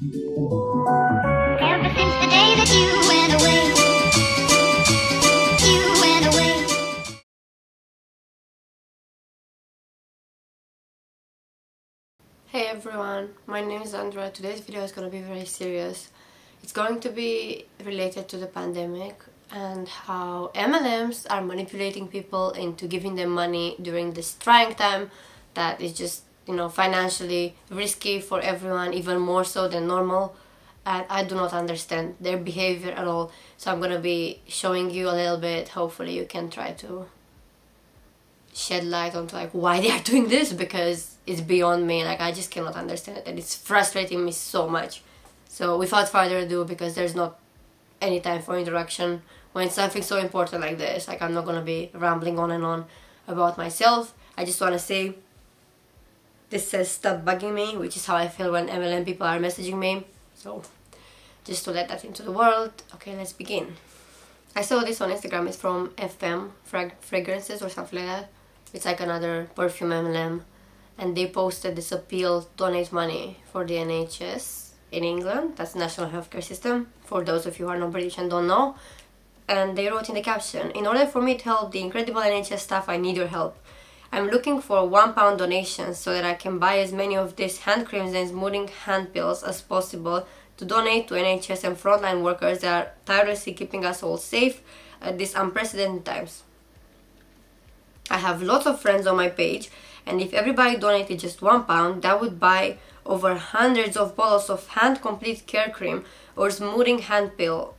Ever since the day that you went away, you went away. Hey everyone, my name is Andra. Today's video is going to be very serious. It's going to be related to the pandemic and how MLMs are manipulating people into giving them money during this trying time that is just, financially risky for everyone, even more so than normal. And I do not understand their behavior at all. So I'm going to be showing you a little bit. Hopefully you can try to shed light onto why they are doing this, because it's beyond me. I just cannot understand it and it's frustrating me so much. So without further ado, because there's not any time for introduction when it's something so important like this, I'm not gonna be rambling on and on about myself. I just wanna say this says stop bugging me, which is how I feel when MLM people are messaging me. So just to let that into the world. Okay, let's begin. I saw this on Instagram. It's from FM Fragrances or something like that. It's another perfume MLM, and they posted this appeal to donate money for the NHS in England. That's National Healthcare System, for those of you who are not British and don't know. And they wrote in the caption, "In order for me to help the incredible NHS staff, I need your help. I'm looking for £1 donations so that I can buy as many of these hand creams and smoothing hand pills as possible to donate to NHS and frontline workers that are tirelessly keeping us all safe at these unprecedented times. I have lots of friends on my page, and if everybody donated just £1, that would buy over hundreds of bottles of hand complete care cream or smoothing hand pill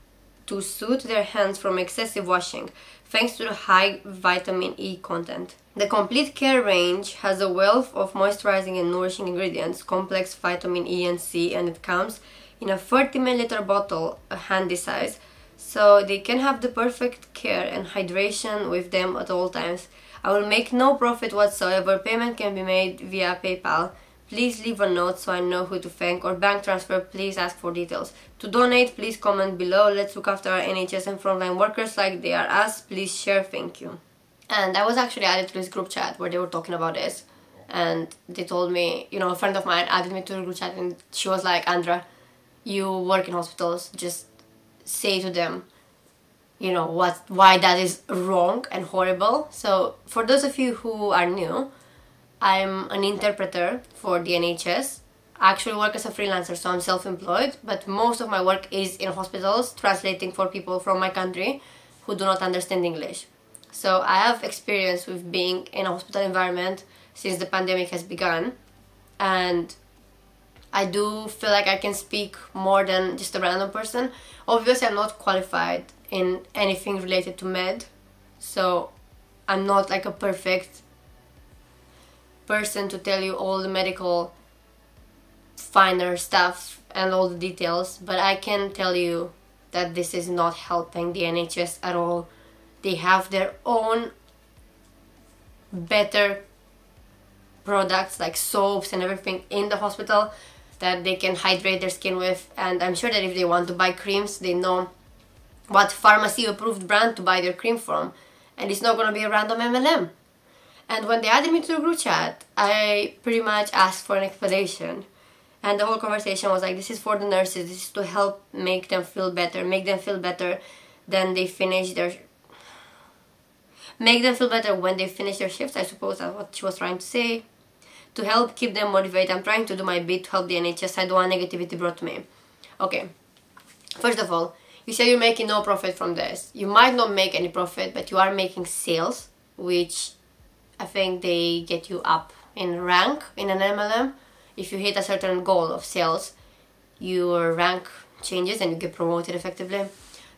to soothe their hands from excessive washing, thanks to the high vitamin E content. The complete care range has a wealth of moisturizing and nourishing ingredients, complex vitamin E and C, and it comes in a 30 ml bottle, a handy size, so they can have the perfect care and hydration with them at all times. I will make no profit whatsoever. Payment can be made via PayPal. Please leave a note so I know who to thank, or bank transfer, please ask for details. To donate, please comment below. Let's look after our NHS and frontline workers like they are us. Please share, thank you." And I was actually added to this group chat where they were talking about this, and they told me, a friend of mine added me to the group chat, and she was like, "Andra, you work in hospitals, just say to them, why that is wrong and horrible." So for those of you who are new, I'm an interpreter for the NHS. I actually work as a freelancer, so I'm self-employed, but most of my work is in hospitals, translating for people from my country who do not understand English. So I have experience with being in a hospital environment since the pandemic has begun, and I do feel like I can speak more than just a random person. Obviously, I'm not qualified in anything related to med, so I'm not a perfect person to tell you all the medical finer stuff and all the details, but I can tell you that this is not helping the NHS at all. They have their own better products like soaps and everything in the hospital that they can hydrate their skin with, and I'm sure that if they want to buy creams, they know what pharmacy approved brand to buy their cream from, and it's not going to be a random MLM. And when they added me to the group chat, I pretty much asked for an explanation, and the whole conversation was this is for the nurses, this is to help make them feel better then they finish their make them feel better when they finish their shifts. I suppose that's what she was trying to say. To help keep them motivated. I'm trying to do my bit to help the NHS. I don't want negativity brought to me. Okay, first of all, you say you're making no profit from this. You might not make any profit, but you are making sales, which I think they get you up in rank in an MLM. If you hit a certain goal of sales, your rank changes and you get promoted effectively.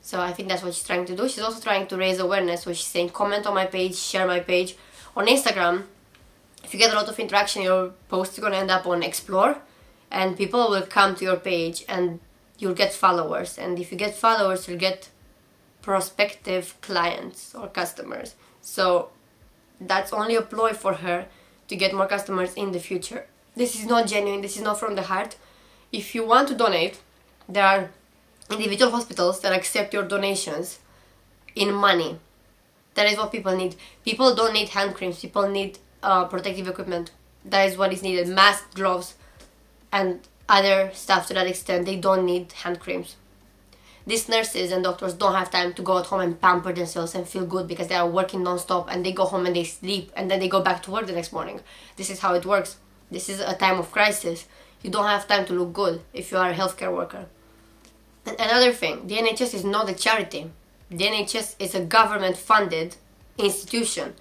So I think that's what she's trying to do. She's also trying to raise awareness, so she's saying comment on my page, share my page. On Instagram, if you get a lot of interaction, your post is going to end up on Explore, and people will come to your page and you'll get followers. And if you get followers, you'll get prospective clients or customers. So that's only a ploy for her to get more customers in the future. This is not genuine, this is not from the heart. If you want to donate, there are individual hospitals that accept your donations in money. That is what people need. People don't need hand creams, people need protective equipment. That is what is needed. Masks, gloves, and other stuff to that extent. They don't need hand creams. These nurses and doctors don't have time to go at home and pamper themselves and feel good because they are working non-stop, and they go home and they sleep and then they go back to work the next morning. This is how it works. This is a time of crisis. You don't have time to look good if you are a healthcare worker. And another thing, the NHS is not a charity. The NHS is a government-funded institution.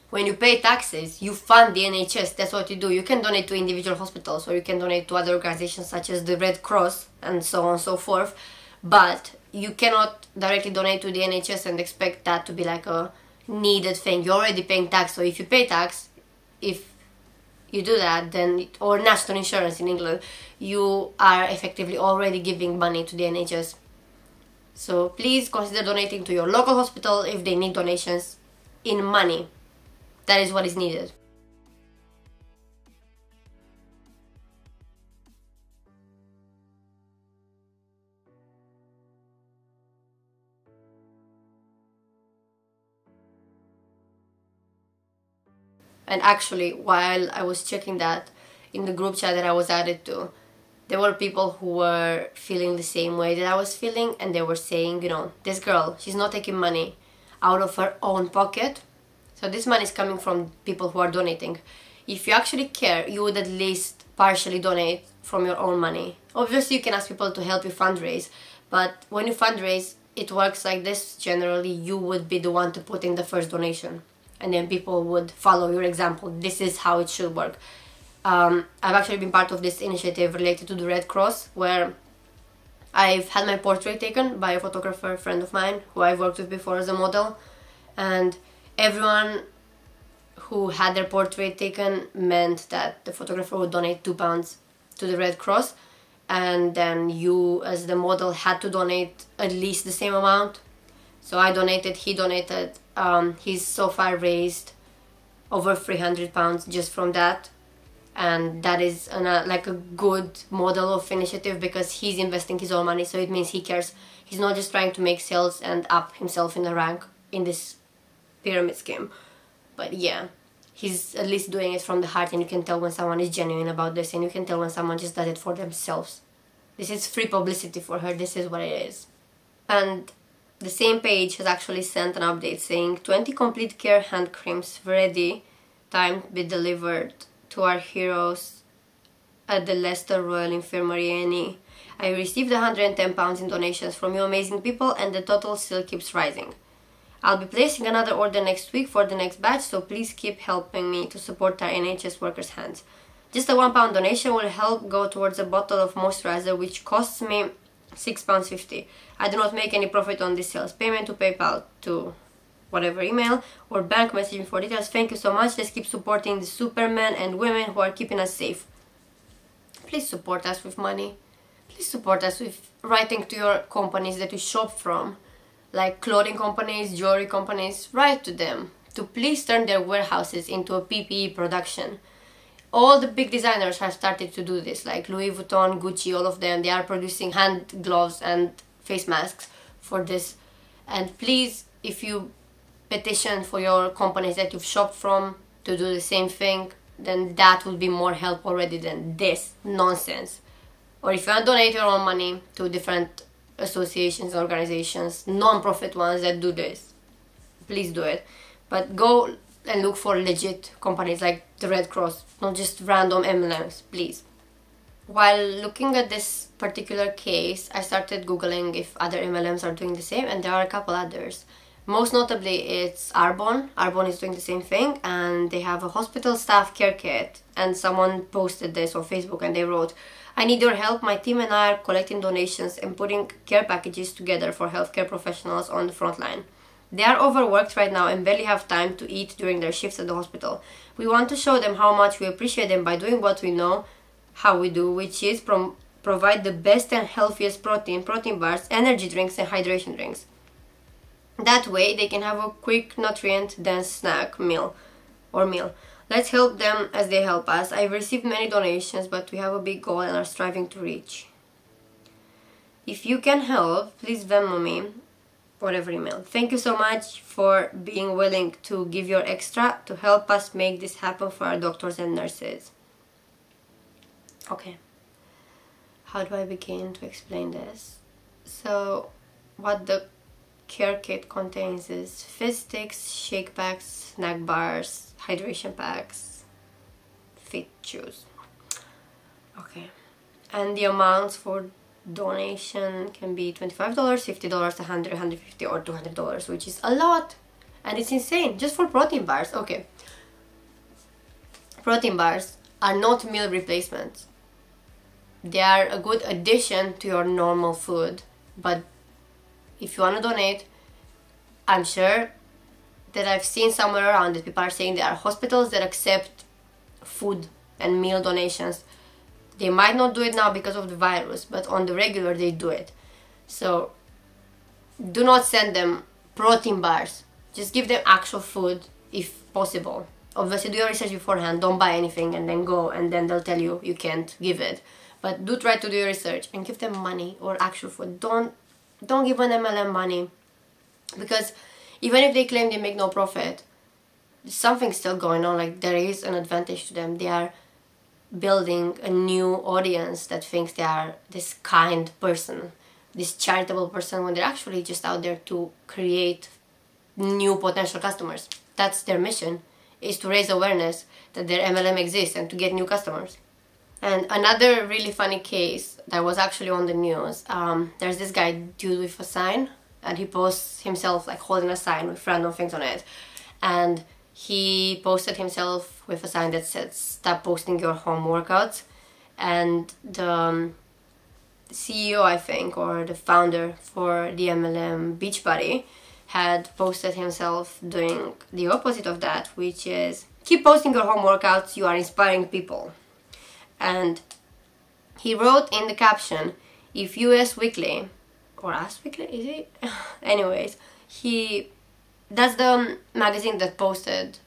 When you pay taxes, you fund the NHS. That's what you do. You can donate to individual hospitals, or you can donate to other organizations such as the Red Cross and so on and so forth. But you cannot directly donate to the NHS and expect that to be like a needed thing. You're already paying tax, so if you pay tax, if you do that, then, or national insurance in England, you are effectively already giving money to the NHS. So please consider donating to your local hospital if they need donations in money. That is what is needed. And actually, while I was checking that in the group chat that I was added to, there were people who were feeling the same way that I was feeling, and they were saying, you know, this girl, she's not taking money out of her own pocket. So this money is coming from people who are donating. If you actually care, you would at least partially donate from your own money. Obviously, you can ask people to help you fundraise, but when you fundraise, it works like this. Generally, you would be the one to put in the first donation, and then people would follow your example. This is how it should work. I've actually been part of this initiative related to the Red Cross, where I've had my portrait taken by a photographer friend of mine who I've worked with before as a model, and everyone who had their portrait taken meant that the photographer would donate £2 to the Red Cross, and then you as the model had to donate at least the same amount. So I donated, he donated. He's so far raised over £300 just from that, and that is like a good model of initiative because he's investing his own money, so it means he cares. He's not just trying to make sales and up himself in the rank in this pyramid scheme, but yeah, he's at least doing it from the heart, and you can tell when someone is genuine about this, and you can tell when someone just does it for themselves. This is free publicity for her. This is what it is. And the same page has actually sent an update saying 20 complete care hand creams ready, time to be delivered to our heroes at the Leicester Royal Infirmary A&E. I received £110 in donations from you amazing people, and the total still keeps rising. I'll be placing another order next week for the next batch, so please keep helping me to support our NHS workers' hands. Just a £1 donation will help go towards a bottle of moisturizer, which costs me £6.50. I do not make any profit on this sales. Payment to PayPal to whatever email or bank, message me for details. Thank you so much. Let's keep supporting the supermen and women who are keeping us safe. Please support us with money. Please support us with writing to your companies that you shop from, like clothing companies, jewelry companies. Write to them to please turn their warehouses into a PPE production. All the big designers have started to do this, like Louis Vuitton, Gucci, all of them. They are producing hand gloves and face masks for this. And please, if you petition for your companies that you've shopped from to do the same thing, then that would be more help already than this nonsense. Or if you want to donate your own money to different associations, organizations, non-profit ones that do this, please do it. But go and look for legit companies like the Red Cross, not just random MLMs, please. While looking at this particular case, I started googling if other MLMs are doing the same, and there are a couple others. Most notably, it's Arbonne. Arbonne is doing the same thing, and they have a hospital staff care kit, and someone posted this on Facebook and they wrote, I need your help. My team and I are collecting donations and putting care packages together for healthcare professionals on the front line. They are overworked right now and barely have time to eat during their shifts at the hospital. We want to show them how much we appreciate them by doing what we know how we do, which is provide the best and healthiest protein bars, energy drinks and hydration drinks. That way they can have a quick nutrient-dense snack meal. Let's help them as they help us. I've received many donations, but we have a big goal and are striving to reach. If you can help, please Venmo me, whatever email. Thank you so much for being willing to give your extra to help us make this happen for our doctors and nurses. Okay. how do I begin to explain this? So what the care kit contains is fizz sticks, shake packs, snack bars, hydration packs, fit chews. Okay, and the amounts for donation can be $25, $50, $100, $150 or $200, which is a lot, and it's insane just for protein bars. Okay, protein bars are not meal replacements. They are a good addition to your normal food, but if you want to donate, I'm sure that I've seen somewhere around that people are saying there are hospitals that accept food and meal donations. They might not do it now because of the virus, but on the regular they do it. So do not send them protein bars. Just give them actual food if possible. Obviously do your research beforehand. Don't buy anything and then go and then they'll tell you you can't give it. But do try to do your research and give them money or actual food. Don't give an MLM money, because even if they claim they make no profit, something's still going on. Like, there is an advantage to them. They are building a new audience that thinks they are this kind person, this charitable person, when they're actually just out there to create new potential customers. That's their mission, is to raise awareness that their MLM exists and to get new customers. And another really funny case that was actually on the news, there's this guy, dude with a sign, and he posts himself like holding a sign with random things on it. And he posted himself with a sign that said, "Stop posting your home workouts." And the CEO, I think, or the founder for the MLM, Beachbody, had posted himself doing the opposite of that, which is, "Keep posting your home workouts, you are inspiring people." And he wrote in the caption, if US Weekly, or Us Weekly, is it? Anyways, that's the magazine that posted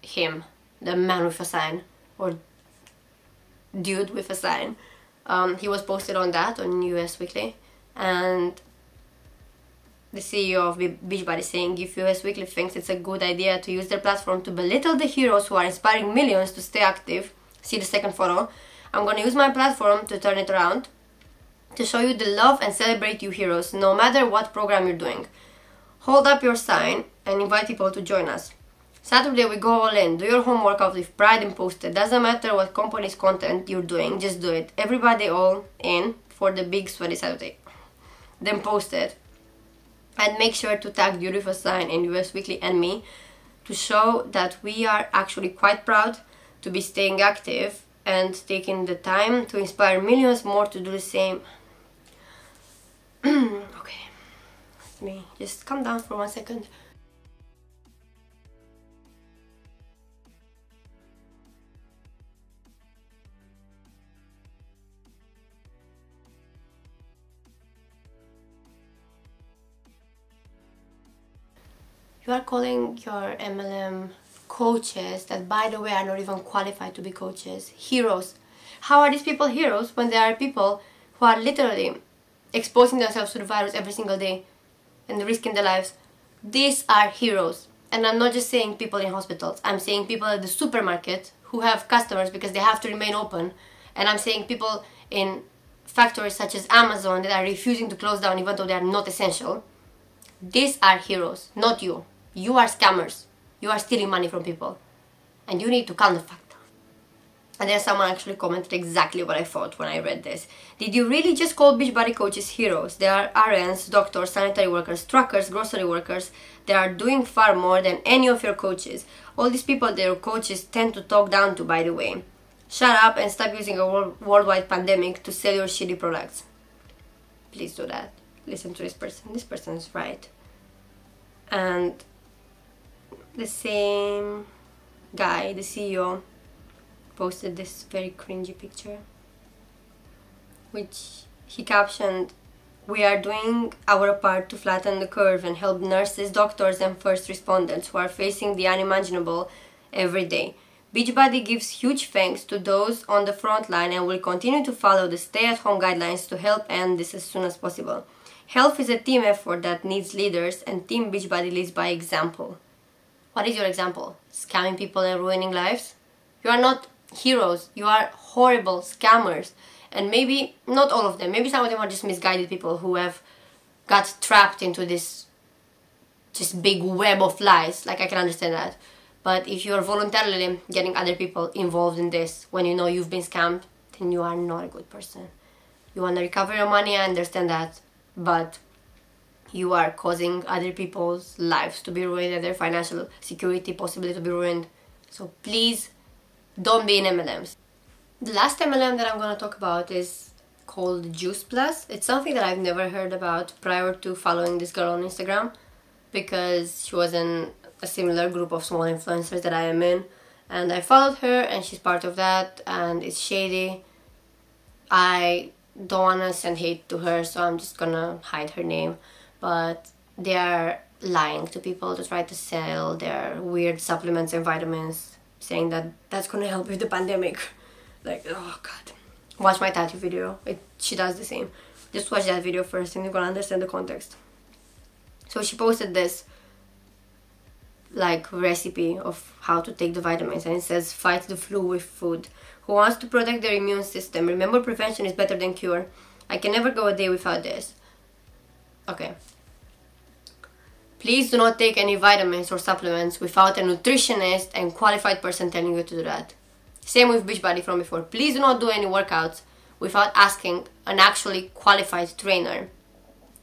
him, the man with a sign, or dude with a sign. He was posted on that, on US Weekly, and the CEO of Beachbody saying, if US Weekly thinks it's a good idea to use their platform to belittle the heroes who are inspiring millions to stay active, see the second photo, I'm gonna use my platform to turn it around, to show you the love and celebrate you heroes, no matter what program you're doing. Hold up your sign and invite people to join us. Saturday we go all in. Do your home workout with pride and post it. Doesn't matter what company's content you're doing, just do it. Everybody all in for the big sweaty Saturday. Then post it. And make sure to tag Dude with a Sign in US Weekly and me to show that we are actually quite proud to be staying active and taking the time to inspire millions more to do the same. Okay, let me just calm down for 1 second. You are calling your MLM coaches, that by the way are not even qualified to be coaches, heroes. How are these people heroes when there are people who are literally exposing themselves to the virus every single day and risking their lives? These are heroes. And I'm not just saying people in hospitals, I'm saying people at the supermarket who have customers because they have to remain open, and I'm saying people in factories such as Amazon that are refusing to close down even though they are not essential. These are heroes, not you. You are scammers. You are stealing money from people, and you need to calm the fuck down. And then someone actually commented exactly what I thought when I read this. Did you really just call Beachbody coaches heroes? They are RNs, doctors, sanitary workers, truckers, grocery workers. They are doing far more than any of your coaches. All these people that your coaches tend to talk down to, by the way. Shut up and stop using a worldwide pandemic to sell your shitty products. Please do that. Listen to this person. This person is right. And the same guy, the CEO, posted this very cringy picture, which he captioned, "We are doing our part to flatten the curve and help nurses, doctors and first responders who are facing the unimaginable every day. Beachbody gives huge thanks to those on the front line and will continue to follow the stay-at-home guidelines to help end this as soon as possible. Health is a team effort that needs leaders, and Team Beachbody leads by example." What is your example? Scamming people and ruining lives? You are not heroes. You are horrible scammers. And maybe not all of them, maybe some of them are just misguided people who have got trapped into this just big web of lies. Like, I can understand that. But if you're voluntarily getting other people involved in this when you know you've been scammed, then you are not a good person. You want to recover your money, I understand that, but you are causing other people's lives to be ruined and their financial security possibly to be ruined. So please don't be in MLMs. The last MLM that I'm going to talk about is called Juice Plus. It's something that I've never heard about prior to following this girl on Instagram, because she was in a similar group of small influencers that I am in, and I followed her and she's part of that, and it's shady. I don't want to send hate to her, so I'm just gonna hide her name, but they are lying to people to try to sell their weird supplements and vitamins, saying that that's gonna help with the pandemic. Like, oh god. Watch my tattoo video, she does the same. Just watch that video first and you're gonna understand the context. So she posted this like recipe of how to take the vitamins, and it says fight the flu with food. Who wants to protect their immune system? Remember, prevention is better than cure. I can never go a day without this. Okay. Please do not take any vitamins or supplements without a nutritionist and qualified person telling you to do that. Same with Beachbody from before. Please do not do any workouts without asking an actually qualified trainer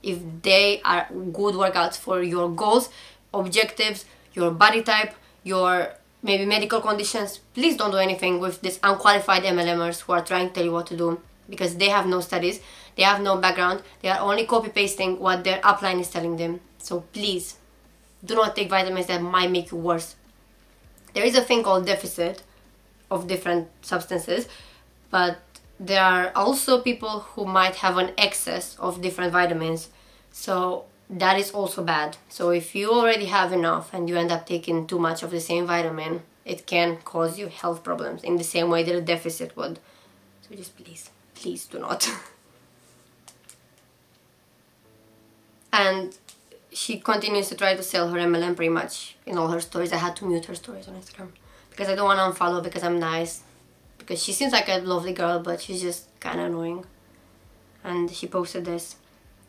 if they are good workouts for your goals, objectives, your body type, your maybe medical conditions. Please don't do anything with these unqualified MLMers who are trying to tell you what to do, because they have no studies, they have no background, they are only copy-pasting what their upline is telling them. So please, do not take vitamins that might make you worse. There is a thing called deficit of different substances, but there are also people who might have an excess of different vitamins, so that is also bad. So if you already have enough and you end up taking too much of the same vitamin, it can cause you health problems in the same way that a deficit would. So just please do not. And she continues to try to sell her MLM pretty much in all her stories. I had to mute her stories on Instagram because I don't want to unfollow because I'm nice. Because she seems like a lovely girl, but she's just kind of annoying. And she posted this.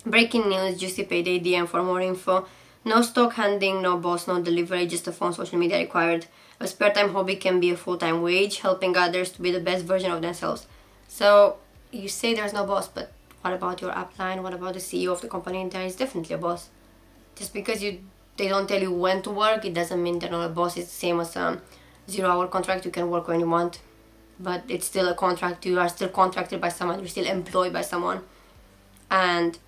Breaking news, juicy payday, DM for more info. No stock handling, no boss, no delivery, just a phone, social media required. A spare time hobby can be a full-time wage, helping others to be the best version of themselves. So, you say there's no boss, but what about your upline? What about the CEO of the company? There is definitely a boss. Just because they don't tell you when to work, it doesn't mean they're not a boss. It's the same as a 0-hour contract. You can work when you want, but it's still a contract. You are still contracted by someone. You're still employed by someone. And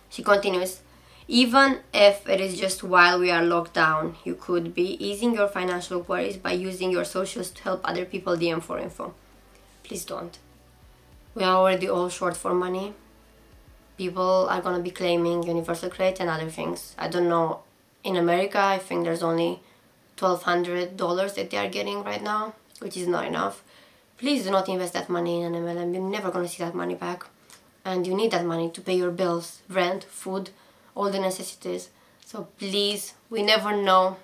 she continues, even if it is just while we are locked down, you could be easing your financial worries by using your socials to help other people DM for info. Please don't. We are already all short for money. People are gonna be claiming universal credit and other things. I don't know, in America I think there's only $1,200 that they are getting right now, which is not enough. Please do not invest that money in an MLM. You're never gonna see that money back. And you need that money to pay your bills, rent, food, all the necessities. So please, we never know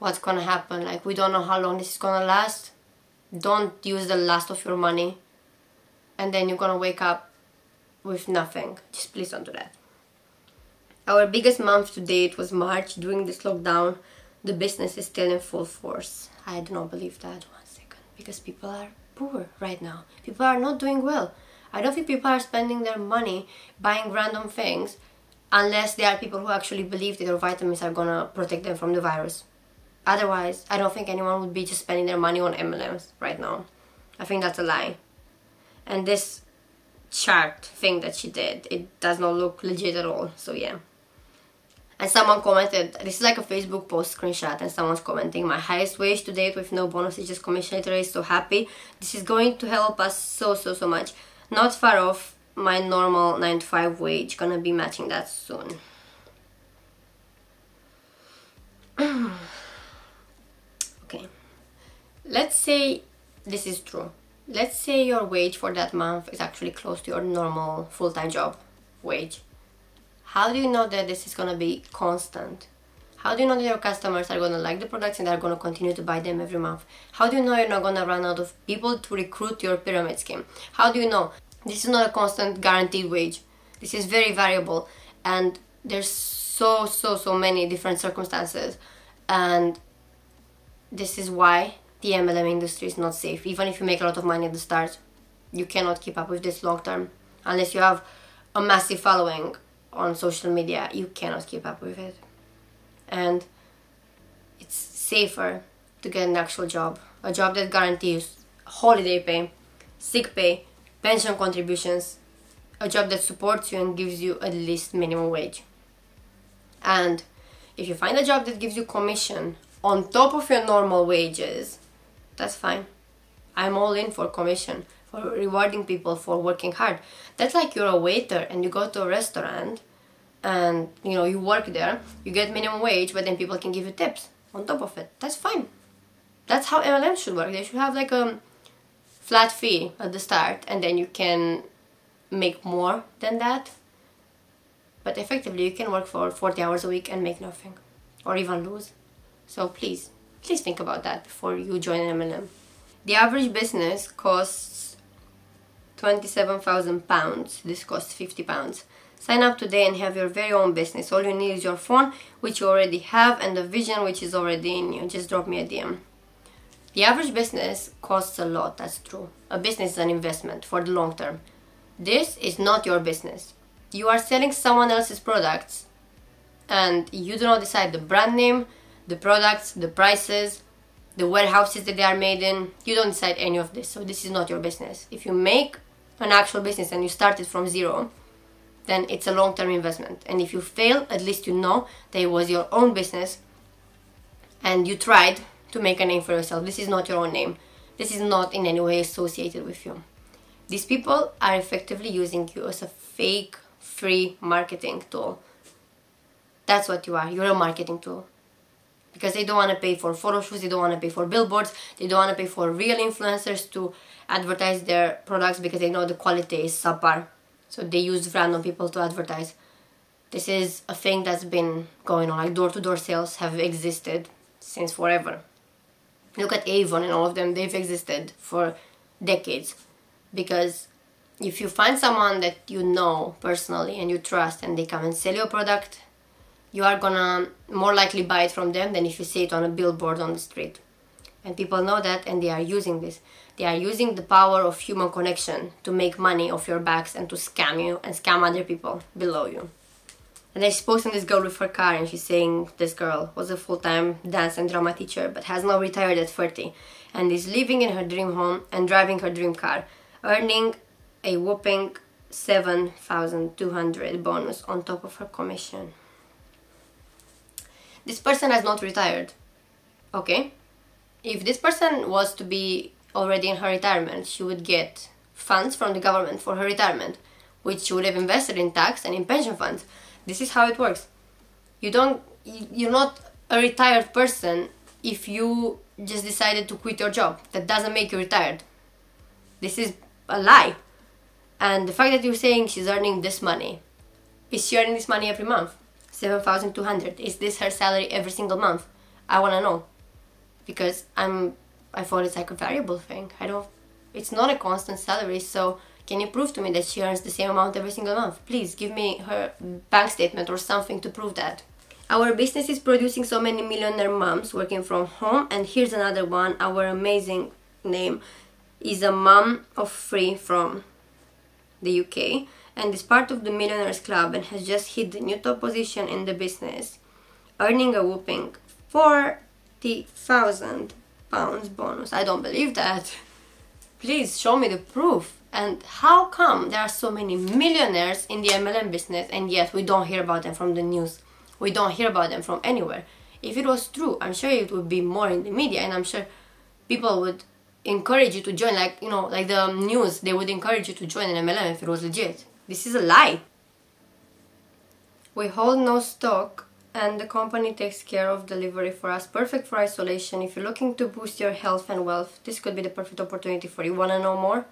what's gonna happen. Like, we don't know how long this is gonna last. Don't use the last of your money and then you're gonna wake up with nothing. Just please don't do that. Our biggest month to date was March. During this lockdown, the business is still in full force. I do not believe that. 1 second. Because people are poor right now. People are not doing well. I don't think people are spending their money buying random things unless they are people who actually believe that their vitamins are gonna protect them from the virus. Otherwise, I don't think anyone would be just spending their money on MLMs right now. I think that's a lie. And this chart thing that she did, it does not look legit at all, so yeah. And someone commented, this is like a Facebook post screenshot, and someone's commenting, my highest wage to date with no bonuses, just commission literally, so happy. This is going to help us so much. Not far off my normal 9-to-5 wage, gonna be matching that soon. Okay, let's say this is true. Let's say your wage for that month is actually close to your normal full-time job wage. How do you know that this is gonna be constant? How do you know that your customers are going to like the products and they're going to continue to buy them every month? How do you know you're not going to run out of people to recruit your pyramid scheme? How do you know? This is not a constant guaranteed wage. This is very variable, and there's so many different circumstances, and this is why the MLM industry is not safe. Even if you make a lot of money at the start, you cannot keep up with this long term. Unless you have a massive following on social media, you cannot keep up with it. And it's safer to get an actual job, a job that guarantees holiday pay, sick pay, pension contributions, a job that supports you and gives you at least minimum wage. And if you find a job that gives you commission on top of your normal wages, that's fine. I'm all in for commission, for rewarding people for working hard. That's like you're a waiter and you go to a restaurant and you work there, you get minimum wage, but then people can give you tips on top of it. That's fine. That's how MLM should work. They should have like a flat fee at the start, and then you can make more than that. But effectively, you can work for 40 hours a week and make nothing, or even lose. So please think about that before you join an MLM. The average business costs £27,000. This costs £50. Sign up today and have your very own business. All you need is your phone, which you already have, and the vision, which is already in you. Just drop me a DM. The average business costs a lot, that's true. A business is an investment for the long term. This is not your business. You are selling someone else's products, and you do not decide the brand name, the products, the prices, the warehouses that they are made in. You don't decide any of this, so this is not your business. If you make an actual business and you start it from zero, then it's a long-term investment. And if you fail, at least you know that it was your own business and you tried to make a name for yourself. This is not your own name. This is not in any way associated with you. These people are effectively using you as a fake, free marketing tool. That's what you are. You're a marketing tool. Because they don't want to pay for photo shoots, they don't want to pay for billboards, they don't want to pay for real influencers to advertise their products because they know the quality is subpar. So they use random people to advertise. This is a thing that's been going on. Like door-to-door sales have existed since forever. Look at Avon and all of them. They've existed for decades. Because if you find someone that you know personally and you trust and they come and sell you a product, you are gonna more likely buy it from them than if you see it on a billboard on the street. And people know that, and they are using this. They are using the power of human connection to make money off your backs and to scam you and scam other people below you. And then she's posting this girl with her car, and she's saying this girl was a full-time dance and drama teacher but has now retired at 30 and is living in her dream home and driving her dream car, earning a whopping 7,200 bonus on top of her commission. This person has not retired, okay? If this person was to be already in her retirement, she would get funds from the government for her retirement, which she would have invested in tax and in pension funds. This is how it works. You're not a retired person if you just decided to quit your job. That doesn't make you retired. This is a lie. And the fact that you're saying she's earning this money, is she earning this money every month? 7,200. Is this her salary every single month? I want to know. Because I thought it's like a variable thing. It's not a constant salary, so can you prove to me that she earns the same amount every single month? Please give me her bank statement or something to prove that. Our business is producing so many millionaire moms working from home, and here's another one. Our amazing name is a mom of 3 from the UK and is part of the Millionaires Club and has just hit the new top position in the business, earning a whopping £40,000 bonus. I don't believe that. Please show me the proof. And how come there are so many millionaires in the MLM business and yet we don't hear about them from the news? We don't hear about them from anywhere. If it was true, I'm sure it would be more in the media, and I'm sure people would encourage you to join, like the news, they would encourage you to join an MLM if it was legit. This is a lie. We hold no stock and the company takes care of delivery for us. Perfect for isolation. If you're looking to boost your health and wealth, this could be the perfect opportunity for you. Wanna know more?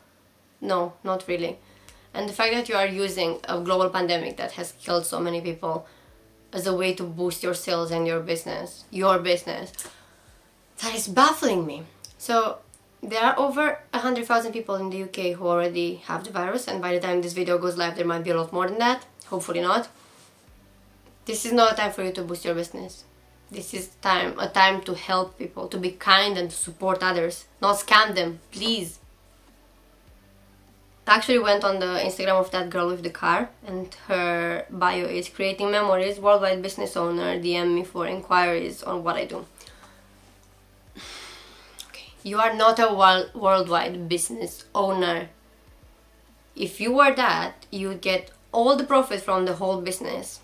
No, not really. And the fact that you are using a global pandemic that has killed so many people as a way to boost your sales and your business. That is baffling me. So there are over 100,000 people in the UK who already have the virus, and by the time this video goes live there might be a lot more than that. Hopefully not. This is not a time for you to boost your business. This is a time to help people, to be kind and to support others, not scam them, please. I actually went on the Instagram of that girl with the car, and her bio is creating memories, worldwide business owner, DM me for inquiries on what I do. Okay, you are not a worldwide business owner. If you were that, you would get all the profit from the whole business.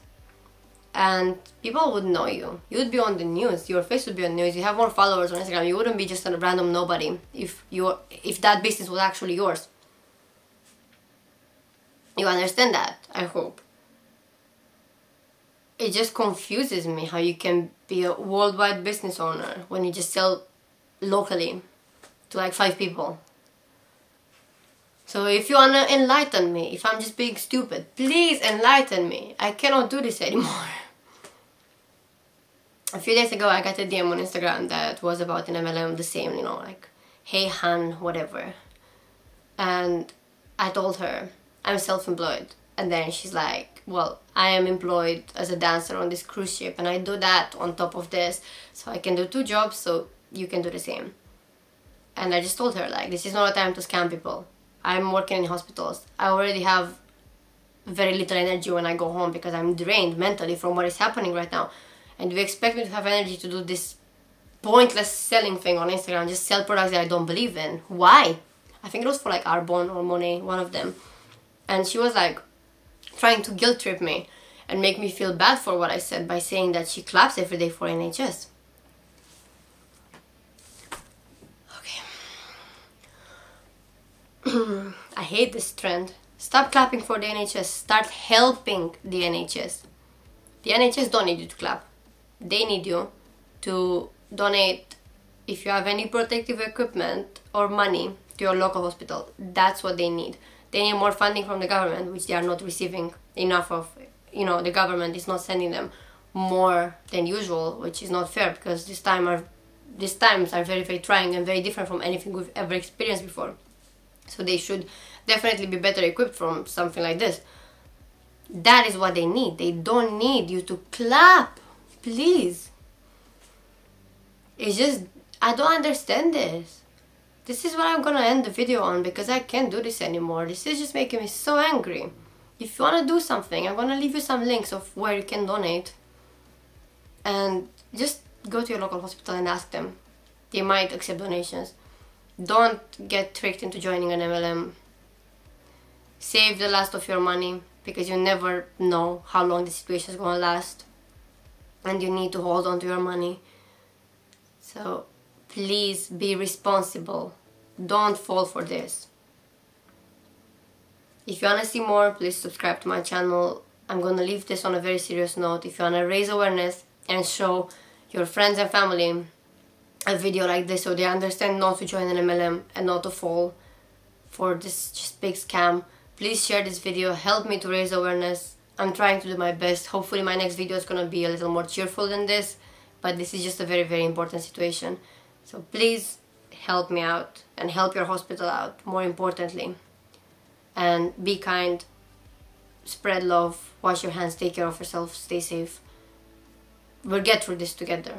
And people would know you. You would be on the news. Your face would be on the news. You have more followers on Instagram. You wouldn't be just a random nobody if that business was actually yours. You understand that, I hope. It just confuses me how you can be a worldwide business owner when you just sell locally to like 5 people. So if you wanna enlighten me, if I'm just being stupid, please enlighten me. I cannot do this anymore. A few days ago I got a DM on Instagram that was about an MLM, the same, you know, like, hey hun, whatever. And I told her, I'm self-employed. And then she's like, well, I am employed as a dancer on this cruise ship and I do that on top of this. So I can do 2 jobs, so you can do the same. And I just told her, like, this is not a time to scam people. I'm working in hospitals. I already have very little energy when I go home because I'm drained mentally from what is happening right now. And do you expect me to have energy to do this pointless selling thing on Instagram, just sell products that I don't believe in? Why? I think it was for like Arbonne or Monet, one of them. And she was like trying to guilt trip me and make me feel bad for what I said by saying that she claps every day for NHS. Okay. I hate this trend. Stop clapping for the NHS. Start helping the NHS. The NHS don't need you to clap. They need you to donate, if you have any protective equipment or money, to your local hospital. That's what they need. They need more funding from the government, which they are not receiving enough of. You know, the government is not sending them more than usual, which is not fair because these times are very, very trying and very different from anything we've ever experienced before. So they should definitely be better equipped from something like this. That is what they need. They don't need you to clap. Please. It's just, I don't understand this. This is what I'm gonna end the video on because I can't do this anymore. This is just making me so angry. If you wanna do something, I'm gonna leave you some links of where you can donate. And just go to your local hospital and ask them. They might accept donations. Don't get tricked into joining an MLM. Save the last of your money because you never know how long the situation is gonna last. And you need to hold on to your money. So please be responsible. Don't fall for this. If you wanna see more, please subscribe to my channel. I'm gonna leave this on a very serious note. If you wanna raise awareness and show your friends and family a video like this so they understand not to join an MLM and not to fall for this just big scam, please share this video. Help me to raise awareness. I'm trying to do my best. Hopefully my next video is gonna be a little more cheerful than this, but this is just a very, very important situation. So please help me out and help your hospital out, more importantly. And be kind, spread love, wash your hands, take care of yourself, stay safe. We'll get through this together.